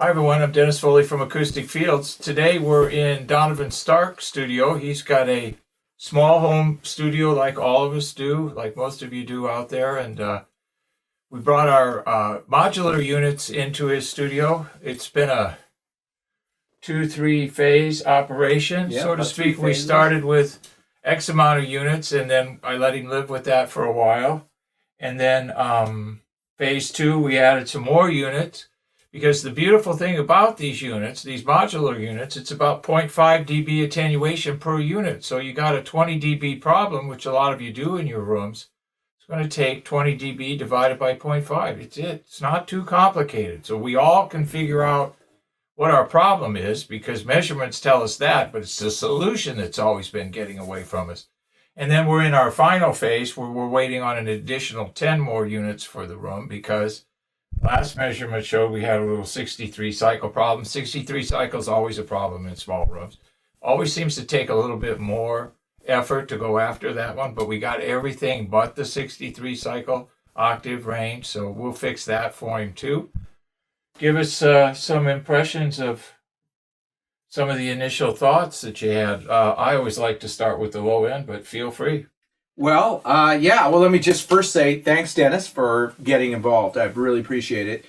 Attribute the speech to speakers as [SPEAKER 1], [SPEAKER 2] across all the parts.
[SPEAKER 1] Hi everyone, I'm Dennis Foley from Acoustic Fields. Today we're in Donovan Stark studio. He's got a small home studio like all of us do, like most of you do out there. And we brought our modular units into his studio. It's been a 2-3 phase operation,
[SPEAKER 2] Yeah,
[SPEAKER 1] so to
[SPEAKER 2] about
[SPEAKER 1] speak.
[SPEAKER 2] three
[SPEAKER 1] We
[SPEAKER 2] phases.
[SPEAKER 1] started with X amount of units and then I let him live with that for a while. And then phase two, we added some more units. Because the beautiful thing about these units, these modular units, it's about 0.5 dB attenuation per unit. So you got a 20 dB problem, which a lot of you do in your rooms. It's going to take 20 dB divided by 0.5. It's it. It's not too complicated. So we all can figure out what our problem is because measurements tell us that, but it's the solution that's always been getting away from us. And then we're in our final phase where we're waiting on an additional 10 more units for the room because last measurement showed we had a little 63 cycle problem. 63 cycles always a problem in small rooms. Always seems to take a little bit more effort to go after that one, but we got everything but the 63 cycle octave range, so we'll fix that for him too. Give us some impressions of some of the initial thoughts that you had. I always like to start with the low end, but feel free.
[SPEAKER 2] Well, let me just first say thanks, Dennis, for getting involved. I really appreciate it.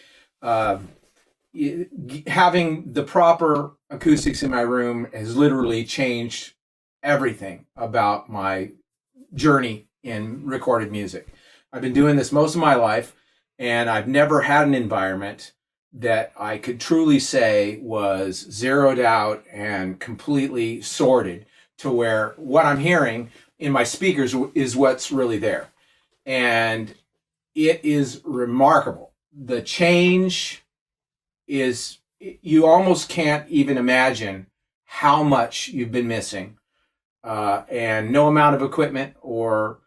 [SPEAKER 2] Having the proper acoustics in my room has literally changed everything about my journey in recorded music. I've been doing this most of my life, and I've never had an environment that I could truly say was zeroed out and completely sorted to where what I'm hearing in my speakers is what's really there. And it is remarkable. The change is, you almost can't even imagine how much you've been missing. And no amount of equipment or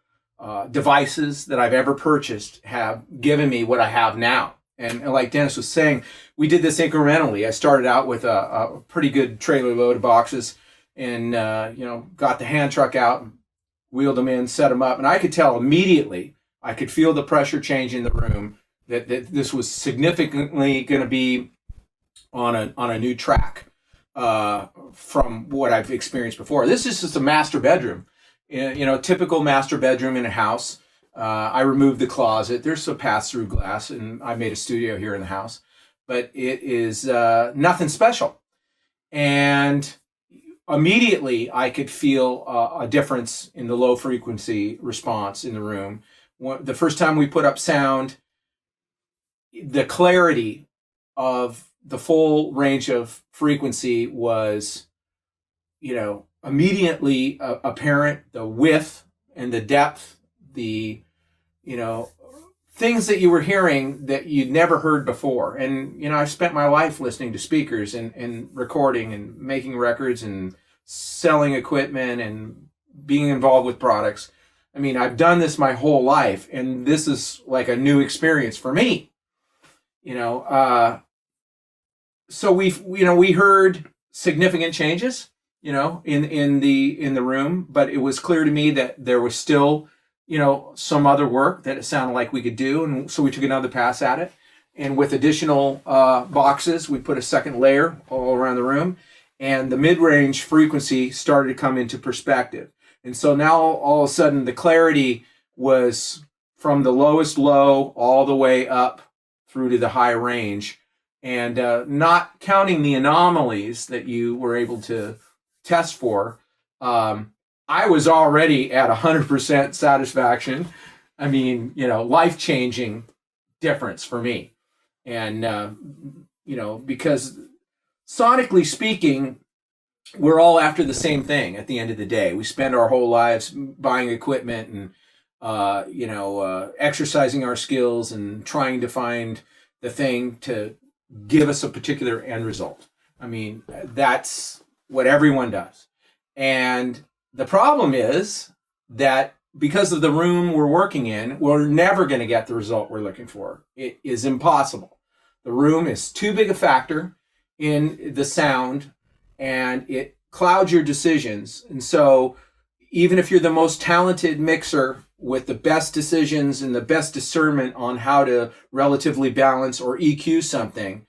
[SPEAKER 2] devices that I've ever purchased have given me what I have now. And like Dennis was saying, we did this incrementally. I started out with a pretty good trailer load of boxes and, got the hand truck out, wheeled them in, set them up, and I could tell immediately, I could feel the pressure change in the room, that this was significantly going to be on a new track from what I've experienced before. This is just a master bedroom, typical master bedroom in a house. I removed the closet. There's some pass-through glass, and I made a studio here in the house, but it is nothing special. And immediately I could feel a difference in the low frequency response in the room. The first time we put up sound, the clarity of the full range of frequency was, immediately apparent. The width and the depth, the, things that you were hearing that you'd never heard before. And, I've spent my life listening to speakers and recording and making records and selling equipment and being involved with products. I mean, I've done this my whole life, and this is like a new experience for me. So we heard significant changes, in the room, but it was clear to me that there was still, some other work that it sounded like we could do. And so we took another pass at it. And with additional boxes, we put a second layer all around the room. And the mid-range frequency started to come into perspective. And so now all of a sudden the clarity was from the lowest low all the way up through to the high range. And not counting the anomalies that you were able to test for, I was already at 100% satisfaction. I mean, life-changing difference for me. And, because sonically speaking, we're all after the same thing at the end of the day. We spend our whole lives buying equipment and, exercising our skills and trying to find the thing to give us a particular end result. I mean, that's what everyone does. And the problem is that because of the room we're working in, we're never going to get the result we're looking for. It is impossible. The room is too big a factor in the sound, and it clouds your decisions. And so even if you're the most talented mixer with the best decisions and the best discernment on how to relatively balance or EQ something,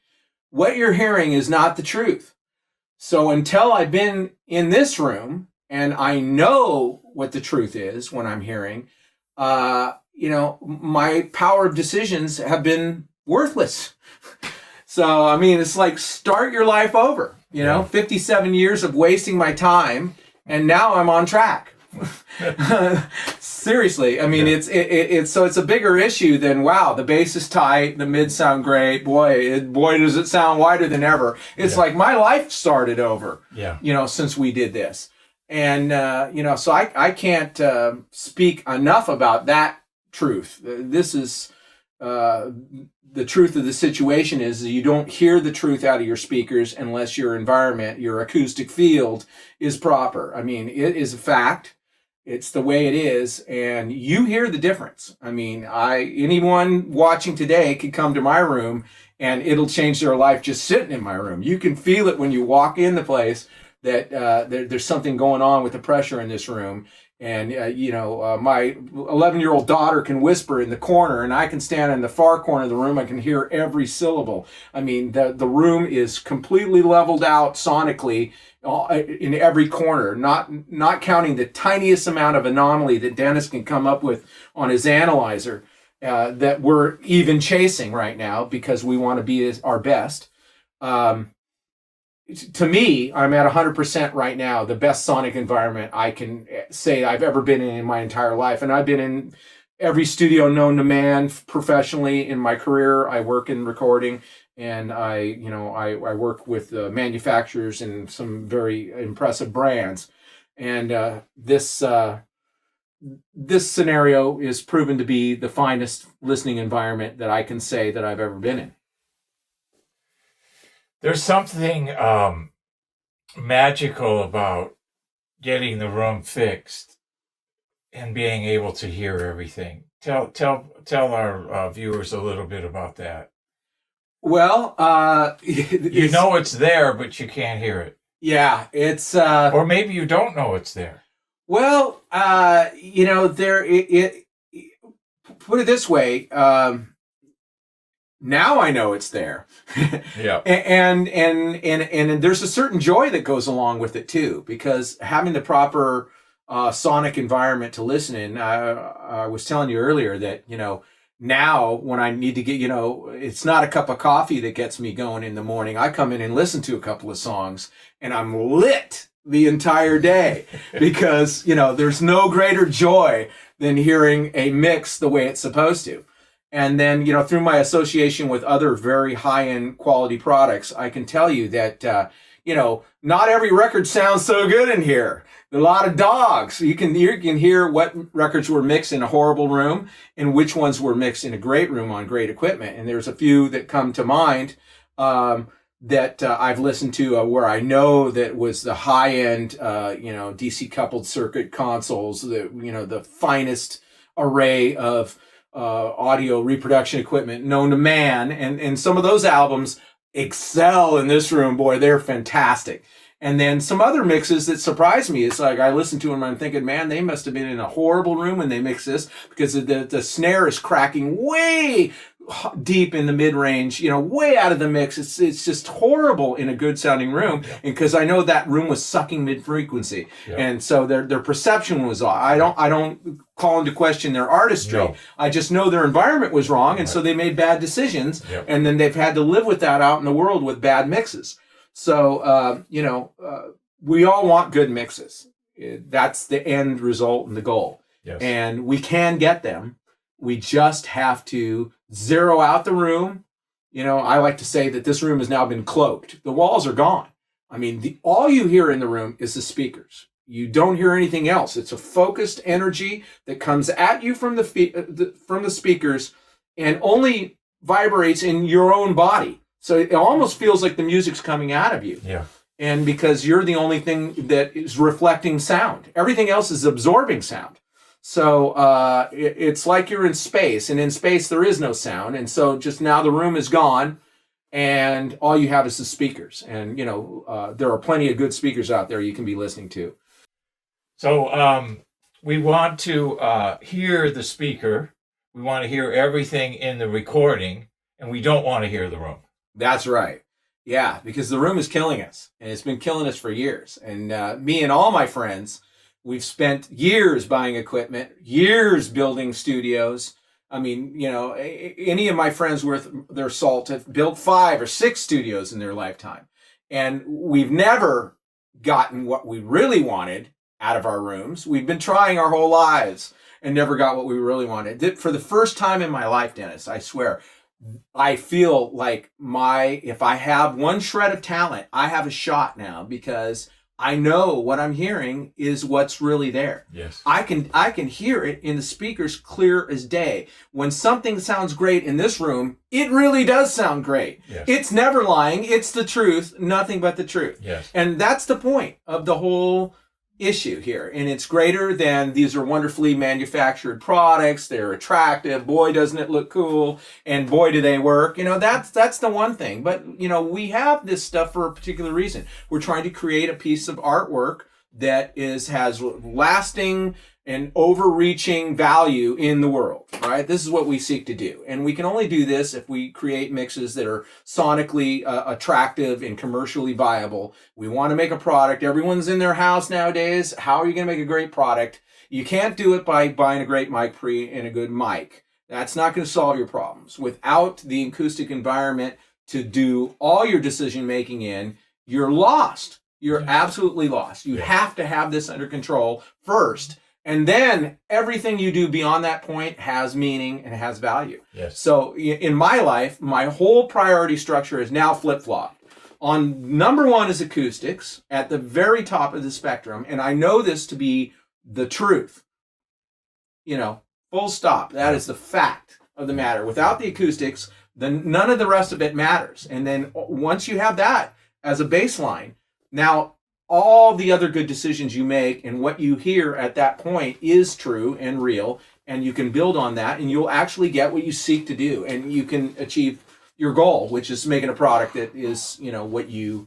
[SPEAKER 2] what you're hearing is not the truth. So until I've been in this room and I know what the truth is when I'm hearing, my power of decisions have been worthless. So, I mean, it's like start your life over, 57 years of wasting my time, and now I'm on track. Seriously, I mean, it's a bigger issue than, wow, the bass is tight, the mids sound great, boy does it sound wider than ever. It's like my life started over, since we did this. And, so I can't speak enough about that truth. This is the truth of the situation is you don't hear the truth out of your speakers unless your environment, your acoustic field is proper. I mean, it is a fact. It's the way it is, and you hear the difference. I mean, anyone watching today could come to my room and it'll change their life just sitting in my room. You can feel it when you walk in the place that there's something going on with the pressure in this room. And, my 11-year-old daughter can whisper in the corner, and I can stand in the far corner of the room. I can hear every syllable. I mean, the room is completely leveled out sonically in every corner, not counting the tiniest amount of anomaly that Dennis can come up with on his analyzer that we're even chasing right now because we want to be our best. To me, I'm at 100% right now, the best sonic environment I can say I've ever been in my entire life. And I've been in every studio known to man professionally in my career. I work in recording, and I work with manufacturers and some very impressive brands. And this scenario is proven to be the finest listening environment that I can say that I've ever been in.
[SPEAKER 1] There's something magical about getting the room fixed and being able to hear everything. Tell our viewers a little bit about that.
[SPEAKER 2] Well,
[SPEAKER 1] it's there, but you can't hear it.
[SPEAKER 2] Yeah, it's
[SPEAKER 1] or maybe you don't know it's there.
[SPEAKER 2] Well, put it this way. Now I know it's there.
[SPEAKER 1] Yeah.
[SPEAKER 2] And there's a certain joy that goes along with it too, because having the proper sonic environment to listen in. I was telling you earlier that, now when I need to get, it's not a cup of coffee that gets me going in the morning. I come in and listen to a couple of songs and I'm lit the entire day because, there's no greater joy than hearing a mix the way it's supposed to. And then, through my association with other very high-end quality products, I can tell you that, not every record sounds so good in here. There are a lot of dogs. You can hear what records were mixed in a horrible room and which ones were mixed in a great room on great equipment. And there's a few that come to mind that I've listened to where I know that was the high-end, DC coupled circuit consoles, the finest array of audio reproduction equipment known to man, and some of those albums excel in this room. Boy, they're fantastic. And then some other mixes that surprise me. It's like I listen to them and I'm thinking, man, they must have been in a horrible room when they mix this, because the snare is cracking way deep in the mid-range, way out of the mix. It's just horrible in a good sounding room. Yeah. And because I know that room was sucking mid-frequency. Yeah. And so their perception was off. I don't call into question their artistry. No. I just know their environment was wrong. And so they made bad decisions. Yeah. And then they've had to live with that out in the world with bad mixes. So, we all want good mixes. That's the end result and the goal. Yes. And we can get them. We just have to zero out the room. I like to say that this room has now been cloaked. The walls are gone. I mean, all you hear in the room is the speakers. You don't hear anything else. It's a focused energy that comes at you from the speakers and only vibrates in your own body. So it almost feels like the music's coming out of you. Yeah. And because you're the only thing that is reflecting sound. Everything else is absorbing sound. So it's like you're in space, and in space there is no sound. And so just now the room is gone, and all you have is the speakers. And, there are plenty of good speakers out there you can be listening to. So we want to hear the speaker. We want to hear everything in the recording, and we don't want to hear the room. That's right. Yeah, because the room is killing us, and it's been killing us for years. And me and all my friends, we've spent years buying equipment, years building studios. I mean, any of my friends worth their salt have built 5 or 6 studios in their lifetime. And we've never gotten what we really wanted out of our rooms. We've been trying our whole lives and never got what we really wanted. For the first time in my life, Dennis, I swear, I feel like if I have one shred of talent, I have a shot now because I know what I'm hearing is what's really there.
[SPEAKER 1] Yes.
[SPEAKER 2] I can hear it in the speakers clear as day. When something sounds great in this room, it really does sound great.
[SPEAKER 1] Yes.
[SPEAKER 2] It's never lying. It's the truth, nothing but the truth.
[SPEAKER 1] Yes.
[SPEAKER 2] And that's the point of the whole issue here. And it's greater than these are wonderfully manufactured products. They're attractive. Boy, doesn't it look cool. And boy, do they work. That's the one thing. But, we have this stuff for a particular reason. We're trying to create a piece of artwork that has lasting and overreaching value in the world, right? This is what we seek to do. And we can only do this if we create mixes that are sonically attractive and commercially viable. We want to make a product. Everyone's in their house nowadays. How are you going to make a great product? You can't do it by buying a great mic pre and a good mic. That's not going to solve your problems. Without the acoustic environment to do all your decision making in, you're lost. You're absolutely lost. You have to have this under control first. And then everything you do beyond that point has meaning and has value.
[SPEAKER 1] Yes.
[SPEAKER 2] So in my life, my whole priority structure is now flip-flopped. On number 1 is acoustics at the very top of the spectrum. And I know this to be the truth. Full stop. That is the fact of the matter. Without the acoustics, then none of the rest of it matters. And then once you have that as a baseline, now all the other good decisions you make and what you hear at that point is true and real, and you can build on that, and you'll actually get what you seek to do, and you can achieve your goal, which is making a product that is, what you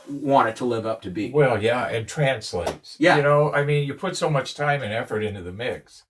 [SPEAKER 2] want it to live up to be.
[SPEAKER 1] Well, yeah, and translates.
[SPEAKER 2] Yeah.
[SPEAKER 1] You put so much time and effort into the mix.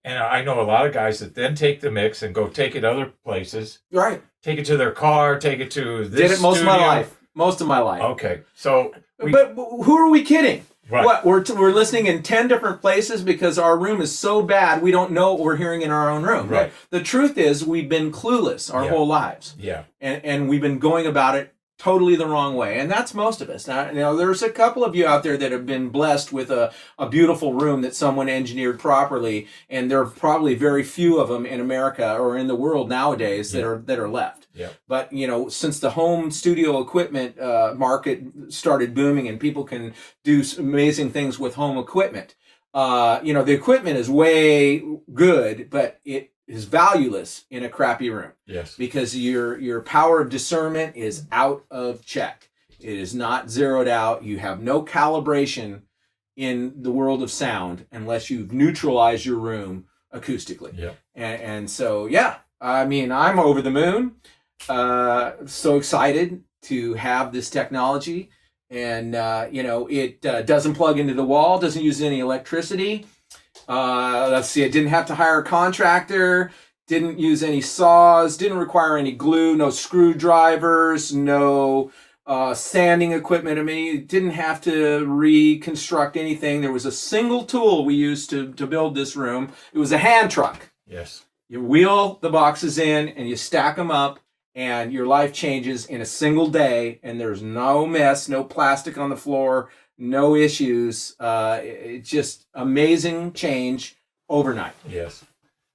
[SPEAKER 1] And I know a lot of guys that then take the mix and go take it other places.
[SPEAKER 2] Right.
[SPEAKER 1] Take it to their car, take it to this
[SPEAKER 2] Did it most
[SPEAKER 1] studio.
[SPEAKER 2] of my life. Most of my life.
[SPEAKER 1] Okay. So
[SPEAKER 2] but who are we kidding?
[SPEAKER 1] Right.
[SPEAKER 2] What we're listening in 10 different places because our room is so bad we don't know what we're hearing in our own room.
[SPEAKER 1] Right.
[SPEAKER 2] The truth is we've been clueless our whole lives.
[SPEAKER 1] Yeah.
[SPEAKER 2] And we've been going about it totally the wrong way. And that's most of us. Now there's a couple of you out there that have been blessed with a beautiful room that someone engineered properly, and there are probably very few of them in America or in the world nowadays that are left.
[SPEAKER 1] Yeah.
[SPEAKER 2] But since the home studio equipment market started booming and people can do amazing things with home equipment, the equipment is way good, but it is valueless in a crappy room.
[SPEAKER 1] Yes.
[SPEAKER 2] Because your power of discernment is out of check. It is not zeroed out. You have no calibration in the world of sound unless you've neutralized your room acoustically.
[SPEAKER 1] Yeah.
[SPEAKER 2] And so, I'm over the moon. So excited to have this technology. And, it doesn't plug into the wall, doesn't use any electricity. Let's see, it didn't have to hire a contractor, didn't use any saws, didn't require any glue, no screwdrivers, no sanding equipment. Didn't have to reconstruct anything. There was a single tool we used to build this room. It was a hand truck.
[SPEAKER 1] Yes.
[SPEAKER 2] You wheel the boxes in and you stack them up, and your life changes in a single day, and there's no mess, no plastic on the floor, no issues. It's just amazing change overnight.
[SPEAKER 1] Yes.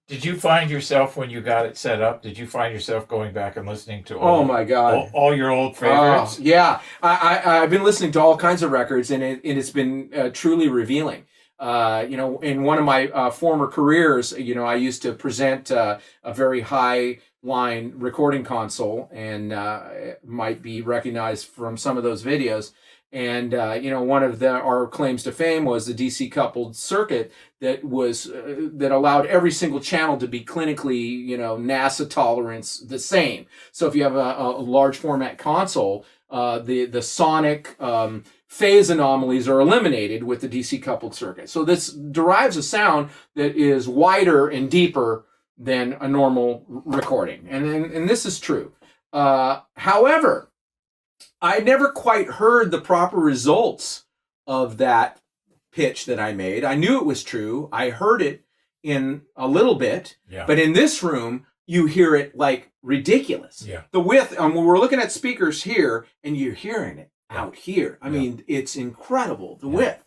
[SPEAKER 1] Did you find yourself, when you got it set up, did you find yourself going back and listening to
[SPEAKER 2] my God,
[SPEAKER 1] all your old favorites?
[SPEAKER 2] Yeah. I've been listening to all kinds of records, and it's been truly revealing. In one of my former careers, I used to present a very high line recording console, and it might be recognized from some of those videos. And one of our claims to fame was the DC coupled circuit that allowed every single channel to be clinically, NASA tolerance the same. So if you have a large format console, the sonic phase anomalies are eliminated with the DC coupled circuit. So this derives a sound that is wider and deeper than a normal recording, and this is true. However, I never quite heard the proper results of that pitch that I made. I knew it was true. I heard it in a little bit,
[SPEAKER 1] Yeah.
[SPEAKER 2] but in this room, you hear it like ridiculous.
[SPEAKER 1] Yeah.
[SPEAKER 2] The width, when we're looking at speakers here and you're hearing it out here. I
[SPEAKER 1] Yeah.
[SPEAKER 2] mean, it's incredible. The
[SPEAKER 1] Yeah.
[SPEAKER 2] width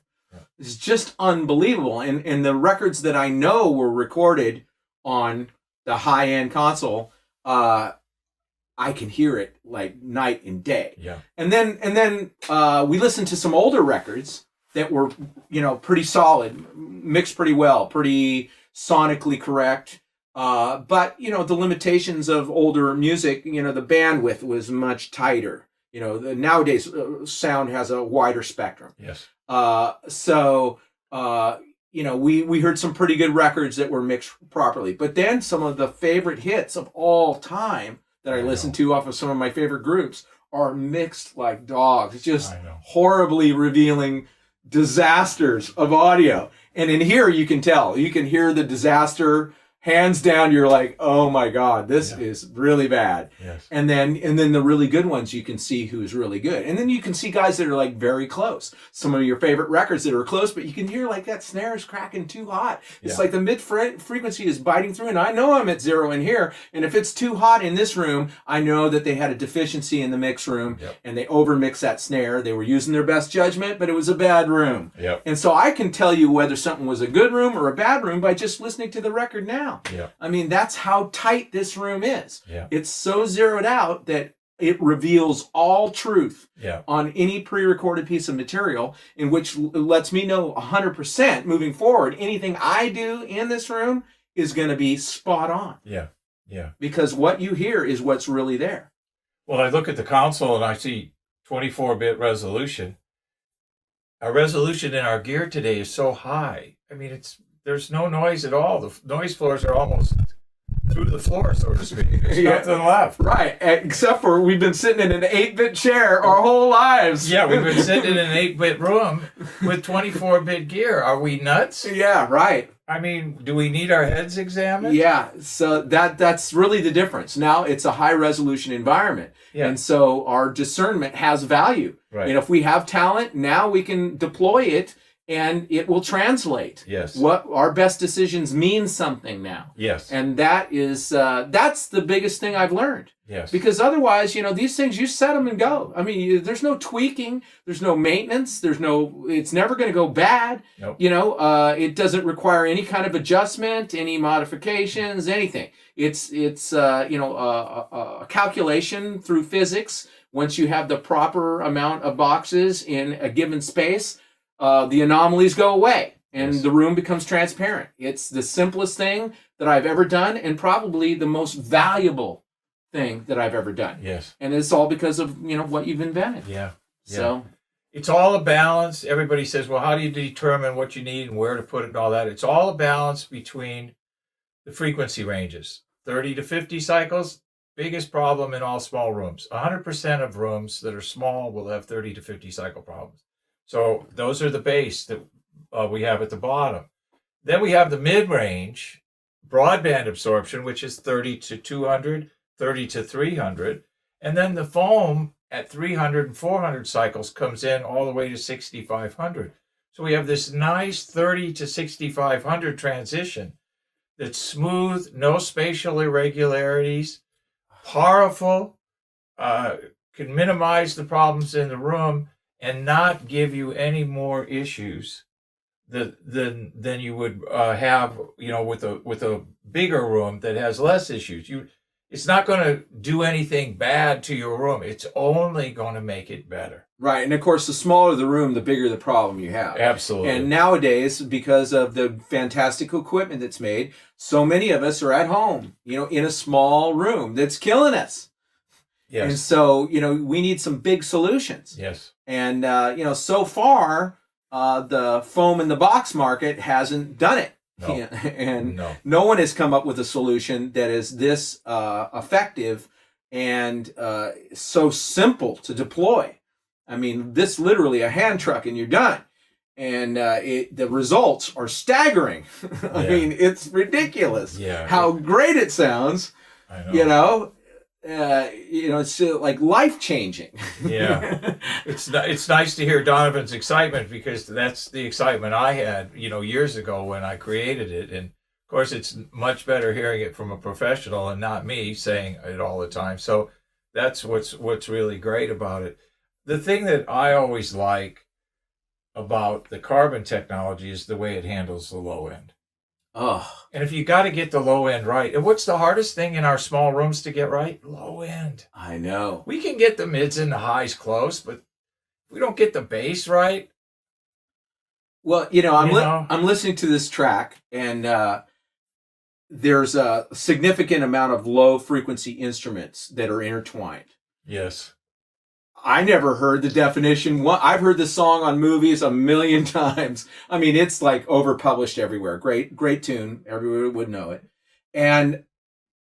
[SPEAKER 2] is just unbelievable. And the records that I know were recorded on the high-end console, I can hear it like night and day.
[SPEAKER 1] Yeah.
[SPEAKER 2] And then we listened to some older records that were, pretty solid, mixed pretty well, pretty sonically correct. But the limitations of older music, the bandwidth was much tighter. Nowadays sound has a wider spectrum.
[SPEAKER 1] Yes.
[SPEAKER 2] We heard some pretty good records that were mixed properly. But then some of the favorite hits of all time that I listened to off of some of my favorite groups are mixed like dogs. It's just horribly revealing disasters of audio. And in here, you can tell. You can hear the disaster. Hands down, you're like, oh my God, this is really bad.
[SPEAKER 1] Yes.
[SPEAKER 2] And then the really good ones, you can see who's really good. And then you can see guys that are like very close. Some of your favorite records that are close, but you can hear like that snare is cracking too hot. It's like the mid frequency is biting through, and I know I'm at zero in here. And if it's too hot in this room, I know that they had a deficiency in the mix room, and they overmixed that snare. They were using their best judgment, but it was a bad room.
[SPEAKER 1] Yep.
[SPEAKER 2] And so I can tell you whether something was a good room or a bad room by just listening to the record now.
[SPEAKER 1] Yeah.
[SPEAKER 2] I mean, that's how tight this room is.
[SPEAKER 1] Yeah.
[SPEAKER 2] It's so zeroed out that it reveals all truth on any pre-recorded piece of material, in which lets me know 100% moving forward, anything I do in this room is going to be spot on.
[SPEAKER 1] Yeah. Yeah.
[SPEAKER 2] Because what you hear is what's really there.
[SPEAKER 1] Well, I look at the console and I see 24-bit resolution. Our resolution in our gear today is so high. I mean, there's no noise at all. The noise floors are almost through the floor, so to speak. There's nothing left.
[SPEAKER 2] Right. Except for we've been sitting in an 8-bit chair our whole lives.
[SPEAKER 1] Yeah, we've been sitting in an 8-bit room with 24-bit gear. Are we nuts?
[SPEAKER 2] Yeah, right.
[SPEAKER 1] I mean, do we need our heads examined?
[SPEAKER 2] Yeah, so that's really the difference. Now it's a high resolution environment.
[SPEAKER 1] Yeah.
[SPEAKER 2] And so our discernment has value.
[SPEAKER 1] Right.
[SPEAKER 2] And if we have talent, now we can deploy it and it will translate.
[SPEAKER 1] Yes.
[SPEAKER 2] What our best decisions mean something now.
[SPEAKER 1] Yes.
[SPEAKER 2] And that is that's the biggest thing I've learned.
[SPEAKER 1] Yes.
[SPEAKER 2] Because otherwise, these things, you set them and go. I mean, there's no tweaking, there's no maintenance, it's never going to go bad.
[SPEAKER 1] Nope.
[SPEAKER 2] It doesn't require any kind of adjustment, any modifications, anything. It's a calculation through physics. Once you have the proper amount of boxes in a given space, the anomalies go away and the room becomes transparent. It's the simplest thing that I've ever done and probably the most valuable thing that I've ever done.
[SPEAKER 1] Yes.
[SPEAKER 2] And it's all because of, what you've invented.
[SPEAKER 1] Yeah.
[SPEAKER 2] So
[SPEAKER 1] it's all a balance. Everybody says, well, how do you determine what you need and where to put it and all that? It's all a balance between the frequency ranges. 30 to 50 cycles, biggest problem in all small rooms. 100% of rooms that are small will have 30 to 50 cycle problems. So those are the base that we have at the bottom. Then we have the mid-range broadband absorption, which is 30 to 200, 30 to 300. And then the foam at 300 and 400 cycles comes in all the way to 6,500. So we have this nice 30 to 6,500 transition that's smooth, no spatial irregularities, powerful, can minimize the problems in the room and not give you any more issues than you would have, with a bigger room that has less issues. It's not going to do anything bad to your room. It's only going to make it better.
[SPEAKER 2] right. And of course, the smaller the room, the bigger the problem you have.
[SPEAKER 1] Absolutely.
[SPEAKER 2] And nowadays, because of the fantastic equipment that's made, so many of us are at home, in a small room that's killing us.
[SPEAKER 1] Yes.
[SPEAKER 2] And so, we need some big solutions.
[SPEAKER 1] Yes.
[SPEAKER 2] And, so far, the foam in the box market hasn't done it.
[SPEAKER 1] No.
[SPEAKER 2] And
[SPEAKER 1] No.
[SPEAKER 2] one has come up with a solution that is this effective and so simple to deploy. I mean, this literally a hand truck and you're done. And the results are staggering. I mean, it's ridiculous
[SPEAKER 1] Yeah.
[SPEAKER 2] how great it sounds.
[SPEAKER 1] I know.
[SPEAKER 2] it's like life changing.
[SPEAKER 1] Yeah. It's nice to hear Donovan's excitement, because that's the excitement I had, years ago when I created it. And of course, it's much better hearing it from a professional and not me saying it all the time. So that's what's really great about it. The thing that I always like about the carbon technology is the way it handles the low end.
[SPEAKER 2] Oh,
[SPEAKER 1] And if you got to get the low end right, and what's the hardest thing in our small rooms to get right? Low end.
[SPEAKER 2] I know.
[SPEAKER 1] We can get the mids and the highs close, but if we don't get the bass right.
[SPEAKER 2] Well, I'm listening to this track, and there's a significant amount of low frequency instruments that are intertwined.
[SPEAKER 1] Yes.
[SPEAKER 2] I never heard the definition. I've heard this song on movies a million times. I mean, it's like overpublished everywhere. Great tune. Everyone would know it. And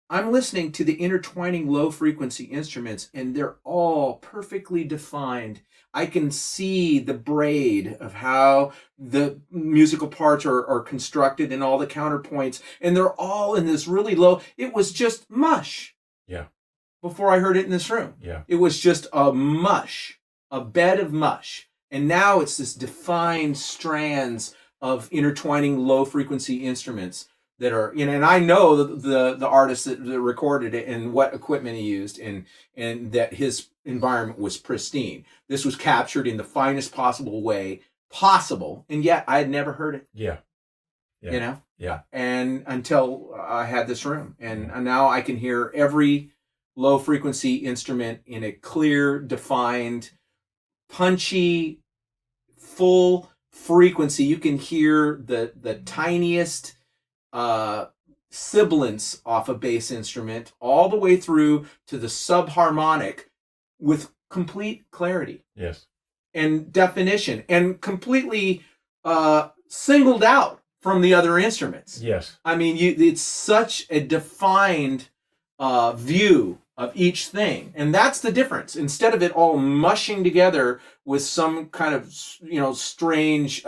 [SPEAKER 2] I'm listening to the intertwining low frequency instruments, and they're all perfectly defined. I can see the braid of how the musical parts are constructed and all the counterpoints, and they're all in this really low. It was just mush.
[SPEAKER 1] Yeah.
[SPEAKER 2] Before I heard it in this room.
[SPEAKER 1] Yeah.
[SPEAKER 2] It was just a mush, a bed of mush. And now it's this defined strands of intertwining low frequency instruments that are, and I know the artist that recorded it and what equipment he used, and that his environment was pristine. This was captured in the finest possible way possible, and yet I had never heard it.
[SPEAKER 1] Yeah. Yeah. Yeah.
[SPEAKER 2] And until I had this room, and now I can hear every low frequency instrument in a clear, defined, punchy, full frequency. You can hear the tiniest sibilance off a bass instrument all the way through to the subharmonic with complete clarity.
[SPEAKER 1] Yes.
[SPEAKER 2] And definition, and completely singled out from the other instruments.
[SPEAKER 1] Yes.
[SPEAKER 2] I mean, it's such a defined view of each thing, and that's the difference. Instead of it all mushing together with some kind of strange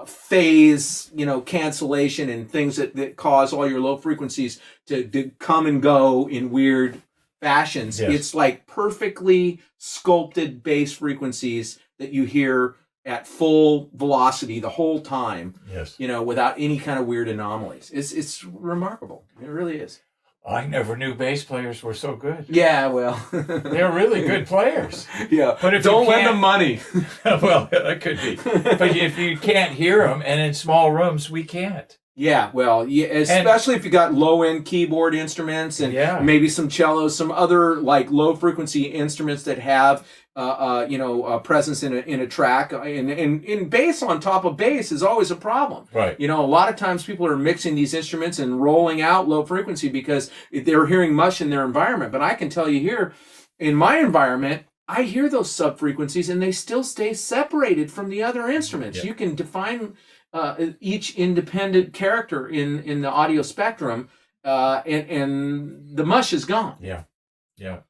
[SPEAKER 2] phase cancellation and things that cause all your low frequencies to come and go in weird fashions.
[SPEAKER 1] Yes.
[SPEAKER 2] It's like perfectly sculpted bass frequencies that you hear at full velocity the whole time.
[SPEAKER 1] Yes.
[SPEAKER 2] Without any kind of weird anomalies. It's remarkable. It really is.
[SPEAKER 1] I never knew bass players were so good.
[SPEAKER 2] Yeah, well.
[SPEAKER 1] They're really good players.
[SPEAKER 2] Yeah,
[SPEAKER 1] but if
[SPEAKER 2] don't lend them money.
[SPEAKER 1] Well, that could be. But if you can't hear them, and in small rooms, we can't.
[SPEAKER 2] Yeah, well, yeah, especially if you got low-end keyboard instruments and maybe some cellos, some other like low-frequency instruments that have a presence in a track, and bass on top of bass is always a problem.
[SPEAKER 1] Right.
[SPEAKER 2] A lot of times people are mixing these instruments and rolling out low frequency because they're hearing mush in their environment. But I can tell you here, in my environment, I hear those sub-frequencies and they still stay separated from the other instruments. Yeah. You can define each independent character in the audio spectrum, and the mush is gone.
[SPEAKER 1] Yeah, yeah.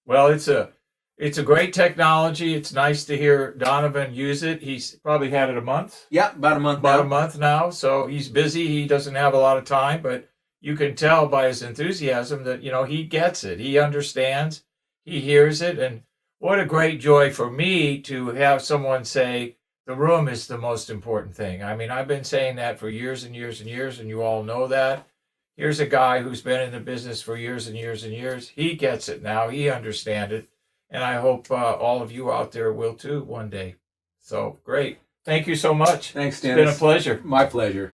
[SPEAKER 1] Well, it's a great technology. It's nice to hear Donovan use it. He's probably had it a month.
[SPEAKER 2] Yeah, about a month.
[SPEAKER 1] About a month now. So he's busy. He doesn't have a lot of time, but you can tell by his enthusiasm that he gets it. He understands. He hears it, and what a great joy for me to have someone say, the room is the most important thing. I mean, I've been saying that for years and years and years, and you all know that. Here's a guy who's been in the business for years and years and years. He gets it now. He understands it. And I hope all of you out there will too one day. So, great. Thank you so much.
[SPEAKER 2] Thanks, Dennis.
[SPEAKER 1] It's been a pleasure.
[SPEAKER 2] My pleasure.